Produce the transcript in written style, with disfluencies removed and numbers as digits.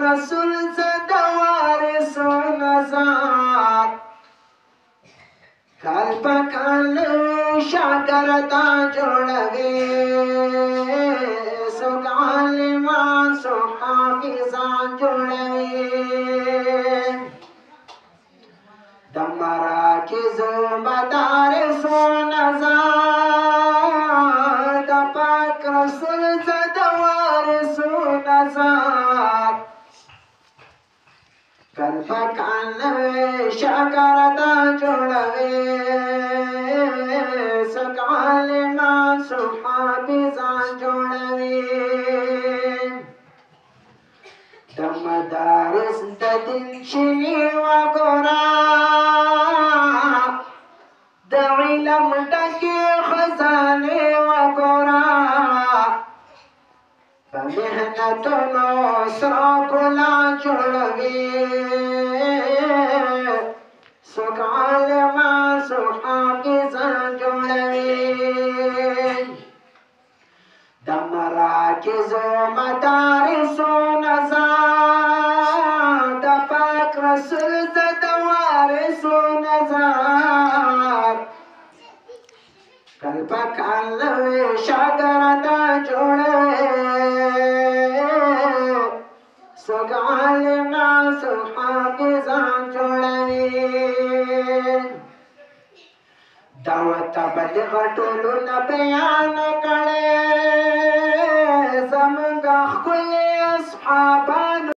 رسول زد وارث نزار کال پکال شاگردا جوړوي سو عالمان سو حافظان جوړوي د مراکزو مدارسو نظار د پاک رسول زد وارثو نظار کل پکال شاگردا جوړوي سو عالمان سو حافظان جوړوي د مدارس د دین چینی وګورا د علم ډکې خزانې وګورا په محنتونو سره ګلان جوړوي څوک عالمان څوک حافظان جوړوي د مراکزو مدارسو نظار د پاک رسول زد وارثو نظار کل پکال شاگردا جوړوي څوک عالمان څوک حافظان جوړوي دعوت تبلیغ ټولو نه بیان کړي زمونږ ښکلي اصحاب